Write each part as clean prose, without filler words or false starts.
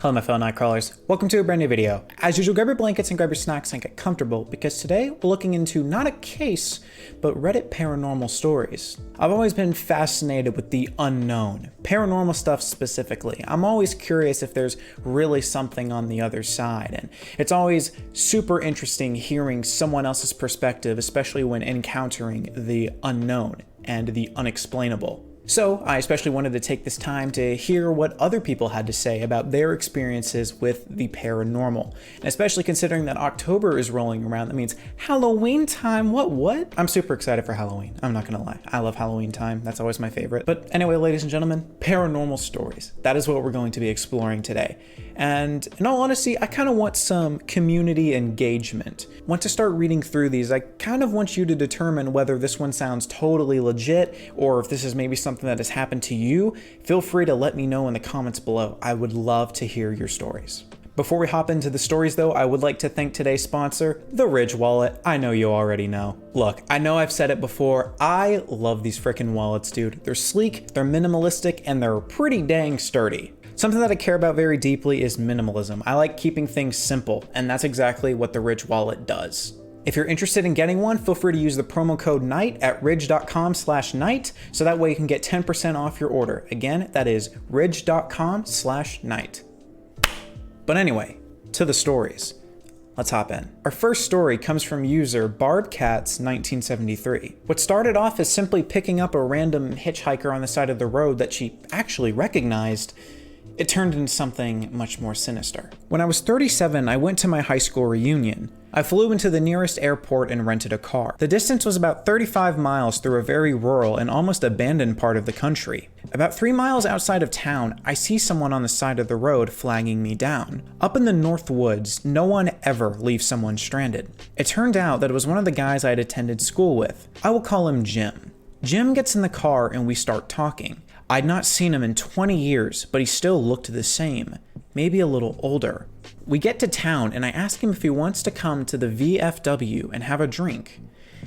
Hello my fellow night crawlers, welcome to a brand new video. As usual, grab your blankets and grab your snacks and get comfortable because today we're looking into not a case, but Reddit paranormal stories. I've always been fascinated with the unknown, paranormal stuff specifically. I'm always curious if there's really something on the other side, and it's always super interesting hearing someone else's perspective, especially when encountering the unknown and the unexplainable. So I especially wanted to take this time to hear what other people had to say about their experiences with the paranormal. And especially considering that October is rolling around, that means Halloween time, what? I'm super excited for Halloween, I'm not gonna lie. I love Halloween time, that's always my favorite. But anyway, ladies and gentlemen, paranormal stories. That is what we're going to be exploring today. And in all honesty, I kind of want some community engagement. Want to start reading through these, I kind of want you to determine whether this one sounds totally legit or if this is maybe something that has happened to you. Feel free to let me know in the comments below. I would love to hear your stories. Before we hop into the stories though, I would like to thank today's sponsor, the Ridge Wallet. I know you already know. Look, I know I've said it before, I love these frickin' wallets, dude. They're sleek, they're minimalistic, and they're pretty dang sturdy. Something that I care about very deeply is minimalism. I like keeping things simple, and that's exactly what the Ridge Wallet does. If you're interested in getting one, feel free to use the promo code NIGHT at ridge.com/night, so that way you can get 10% off your order. Again, that is ridge.com/night. But anyway, to the stories. Let's hop in. Our first story comes from user BarbCats1973. What started off as simply picking up a random hitchhiker on the side of the road that she actually recognized, it turned into something much more sinister. When I was 37, I went to my high school reunion. I flew into the nearest airport and rented a car. The distance was about 35 miles through a very rural and almost abandoned part of the country. About 3 miles outside of town, I see someone on the side of the road flagging me down. Up in the North Woods, no one ever leaves someone stranded. It turned out that it was one of the guys I had attended school with. I will call him Jim. Jim gets in the car and we start talking. I'd not seen him in 20 years, but he still looked the same, maybe a little older. We get to town and I ask him if he wants to come to the VFW and have a drink.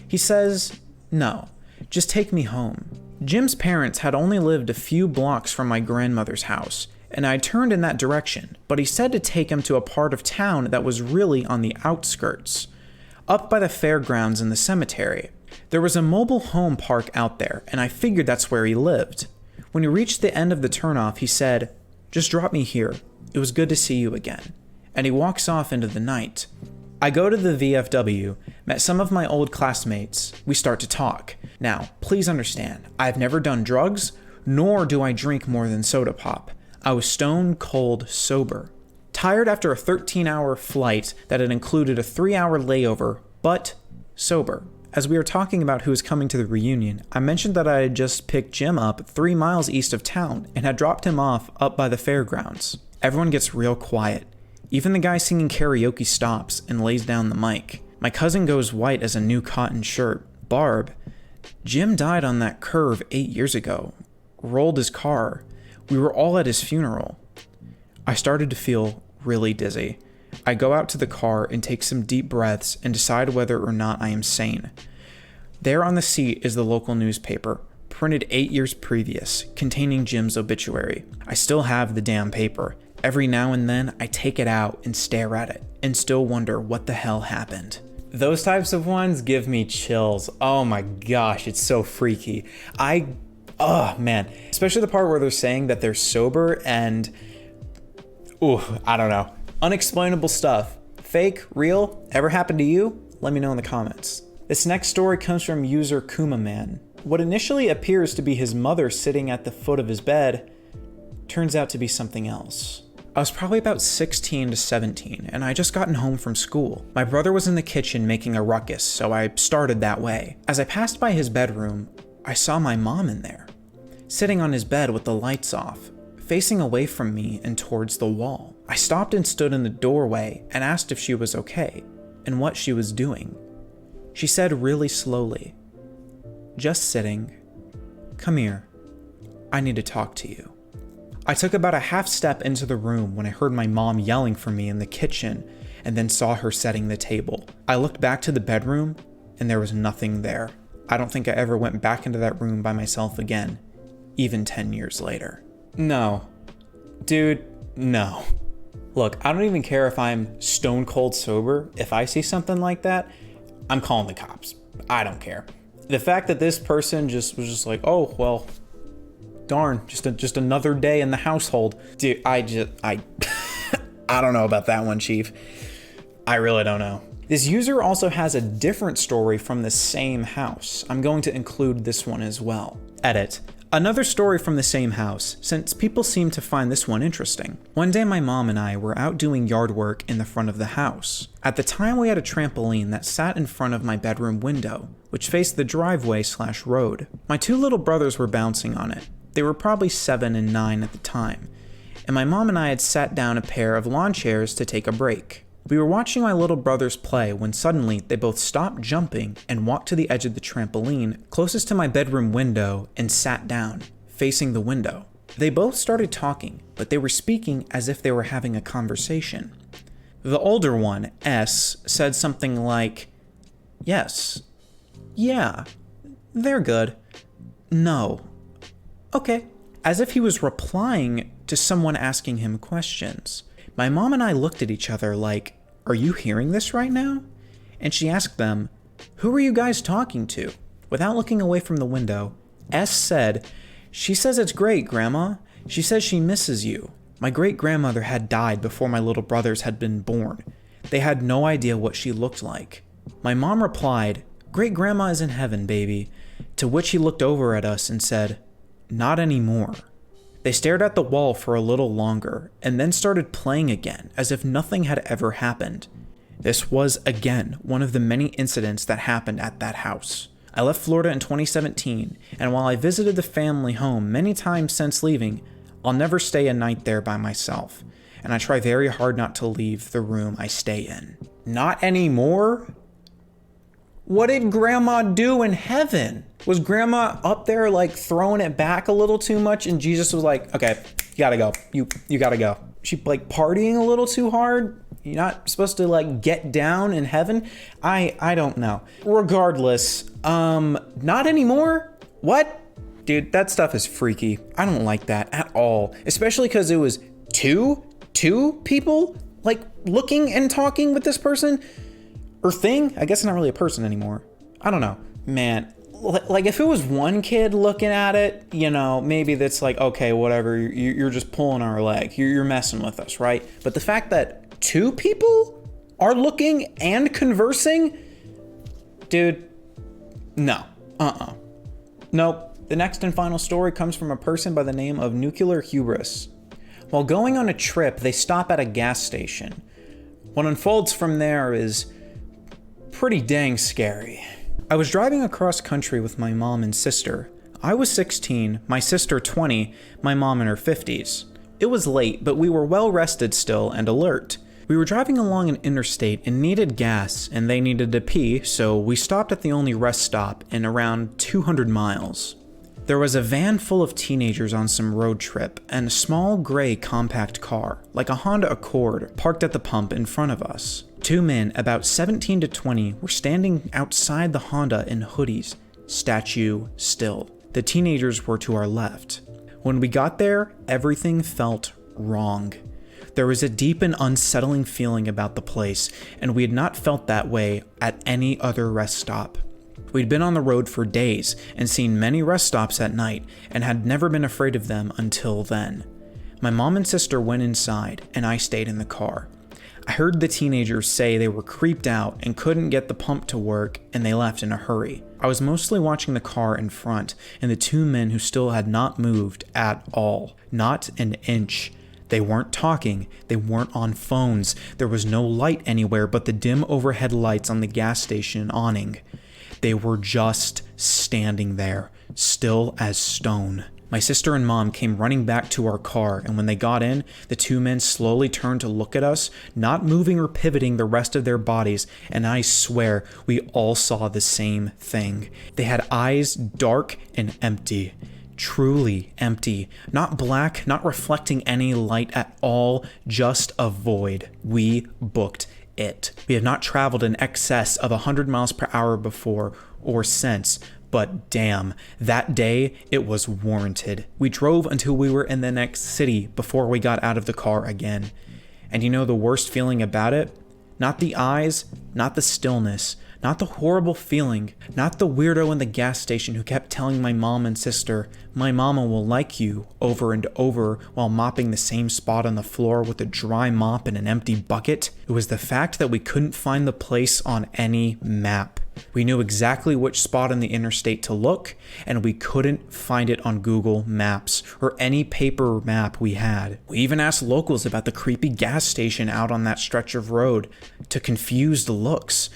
He says, no, just take me home. Jim's parents had only lived a few blocks from my grandmother's house, and I turned in that direction, but he said to take him to a part of town that was really on the outskirts, up by the fairgrounds and the cemetery. There was a mobile home park out there, and I figured that's where he lived. When he reached the end of the turnoff, he said, just drop me here. It was good to see you again. And he walks off into the night. I go to the VFW, met some of my old classmates. We start to talk. Now, please understand, I've never done drugs, nor do I drink more than soda pop. I was stone cold sober. Tired after a 13-hour flight that had included a 3-hour layover, but sober. As we were talking about who was coming to the reunion, I mentioned that I had just picked Jim up 3 miles east of town and had dropped him off up by the fairgrounds. Everyone gets real quiet. Even the guy singing karaoke stops and lays down the mic. My cousin goes white as a new cotton shirt. Barb, Jim died on that curve 8 years ago. Rolled his car. We were all at his funeral. I started to feel really dizzy. I go out to the car and take some deep breaths and decide whether or not I am sane. There on the seat is the local newspaper, printed 8 years previous, containing Jim's obituary. I still have the damn paper. Every now and then, I take it out and stare at it, and still wonder what the hell happened. Those types of ones give me chills. Oh my gosh, it's so freaky. Oh man, especially the part where they're saying that they're sober and, I don't know. Unexplainable stuff. Fake, real, ever happened to you? Let me know in the comments. This next story comes from user Kumaman. What initially appears to be his mother sitting at the foot of his bed turns out to be something else. I was probably about 16 to 17, and I had just gotten home from school. My brother was in the kitchen making a ruckus, so I started that way. As I passed by his bedroom, I saw my mom in there, sitting on his bed with the lights off, facing away from me and towards the wall. I stopped and stood in the doorway and asked if she was okay and what she was doing. She said really slowly, just sitting. Come here. I need to talk to you. I took about a half step into the room when I heard my mom yelling for me in the kitchen and then saw her setting the table. I looked back to the bedroom and there was nothing there. I don't think I ever went back into that room by myself again, even 10 years later. No. Dude, no. Look, I don't even care if I'm stone cold sober. If I see something like that, I'm calling the cops. I don't care. The fact that this person was just like, oh, well, darn, just another day in the household. Dude, I don't know about that one, Chief. I really don't know. This user also has a different story from the same house. I'm going to include this one as well. Edit. Another story from the same house, since people seem to find this one interesting. One day my mom and I were out doing yard work in the front of the house. At the time we had a trampoline that sat in front of my bedroom window, which faced the driveway/road. My 2 little brothers were bouncing on it. They were probably 7 and 9 at the time, and my mom and I had sat down a pair of lawn chairs to take a break. We were watching my little brothers play when suddenly they both stopped jumping and walked to the edge of the trampoline closest to my bedroom window and sat down, facing the window. They both started talking, but they were speaking as if they were having a conversation. The older one, S, said something like, "Yes. Yeah. They're good. No. Okay." As if he was replying to someone asking him questions. My mom and I looked at each other like, "Are you hearing this right now?" And she asked them, "Who are you guys talking to?" Without looking away from the window, S said, "She says it's great, Grandma. She says she misses you." My great-grandmother had died before my little brothers had been born. They had no idea what she looked like. My mom replied, "Great-grandma is in heaven, baby," to which he looked over at us and said, "Not anymore." They stared at the wall for a little longer, and then started playing again, as if nothing had ever happened. This was, again, one of the many incidents that happened at that house. I left Florida in 2017, and while I visited the family home many times since leaving, I'll never stay a night there by myself, and I try very hard not to leave the room I stay in. Not anymore? What did Grandma do in heaven? Was Grandma up there like throwing it back a little too much and Jesus was like, "Okay, you gotta go. You gotta go." She like partying a little too hard? You're not supposed to like get down in heaven? I don't know. Regardless, not anymore? What? Dude, that stuff is freaky. I don't like that at all. Especially because it was two people like looking and talking with this person or thing. I guess it's not really a person anymore. I don't know, man. Like if it was one kid looking at it, you know, maybe that's like, okay, whatever, you're just pulling our leg, you're messing with us, right? But the fact that 2 people are looking and conversing, dude, no, nope. The next and final story comes from a person by the name of Nuclear Hubris. While going on a trip, they stop at a gas station. What unfolds from there is pretty dang scary. I was driving across country with my mom and sister. I was 16, my sister 20, my mom in her 50s. It was late, but we were well rested still and alert. We were driving along an interstate and needed gas, and they needed to pee, so we stopped at the only rest stop in around 200 miles. There was a van full of teenagers on some road trip, and a small gray compact car, like a Honda Accord, parked at the pump in front of us. 2 men, about 17 to 20, were standing outside the Honda in hoodies, statue still. The teenagers were to our left. When we got there, everything felt wrong. There was a deep and unsettling feeling about the place, and we had not felt that way at any other rest stop. We'd been on the road for days and seen many rest stops at night and had never been afraid of them until then. My mom and sister went inside, and I stayed in the car. I heard the teenagers say they were creeped out and couldn't get the pump to work, and they left in a hurry. I was mostly watching the car in front and the 2 men who still had not moved at all. Not an inch. They weren't talking. They weren't on phones. There was no light anywhere but the dim overhead lights on the gas station awning. They were just standing there, still as stone. My sister and mom came running back to our car, and when they got in, the 2 men slowly turned to look at us, not moving or pivoting the rest of their bodies, and I swear we all saw the same thing. They had eyes dark and empty. Truly empty. Not black, not reflecting any light at all, just a void. We booked it. We have not traveled in excess of 100 miles per hour before or since, but damn, that day it was warranted. We drove until we were in the next city before we got out of the car again. And you know the worst feeling about it? Not the eyes, not the stillness, not the horrible feeling, not the weirdo in the gas station who kept telling my mom and sister, "My mama will like you," over and over while mopping the same spot on the floor with a dry mop and an empty bucket. It was the fact that we couldn't find the place on any map. We knew exactly which spot on the interstate to look, and we couldn't find it on Google Maps or any paper map we had. We even asked locals about the creepy gas station out on that stretch of road to confused looks.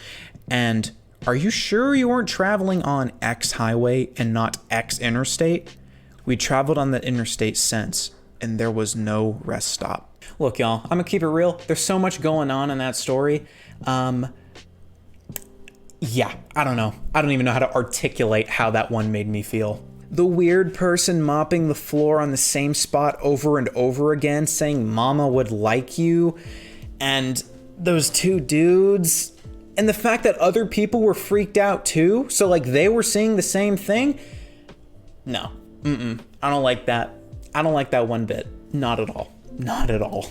And are you sure you weren't traveling on X highway and not X interstate? We traveled on the interstate since, and there was no rest stop. Look, y'all, I'm gonna keep it real. There's so much going on in that story. Yeah, I don't know. I don't even know how to articulate how that one made me feel. The weird person mopping the floor on the same spot over and over again, saying mama would like you, and those two dudes, and the fact that other people were freaked out too, so like they were seeing the same thing? No, I don't like that. I don't like that one bit. Not at all. Not at all.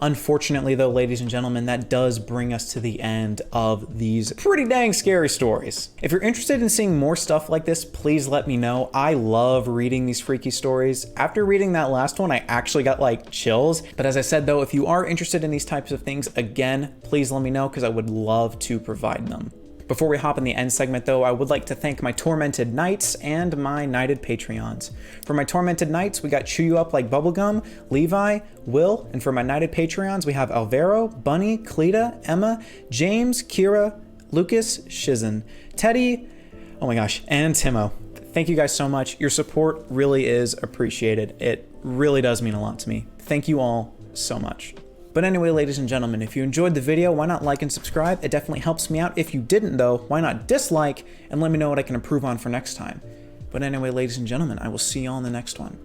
Unfortunately though, ladies and gentlemen, that does bring us to the end of these pretty dang scary stories. If you're interested in seeing more stuff like this, please let me know. I love reading these freaky stories. After reading that last one, I actually got like chills. But as I said though, if you are interested in these types of things, again, please let me know because I would love to provide them. Before we hop in the end segment though, I would like to thank my Tormented Knights and my Knighted Patreons. For my Tormented Knights, we got Chew You Up Like Bubblegum, Levi, Will, and for my Knighted Patreons, we have Alvaro, Bunny, Cleta, Emma, James, Kira, Lucas, Shizen, Teddy, oh my gosh, and Timo. Thank you guys so much. Your support really is appreciated. It really does mean a lot to me. Thank you all so much. But anyway, ladies and gentlemen, if you enjoyed the video, why not like and subscribe? It definitely helps me out. If you didn't though, why not dislike and let me know what I can improve on for next time. But anyway, ladies and gentlemen, I will see you all in the next one.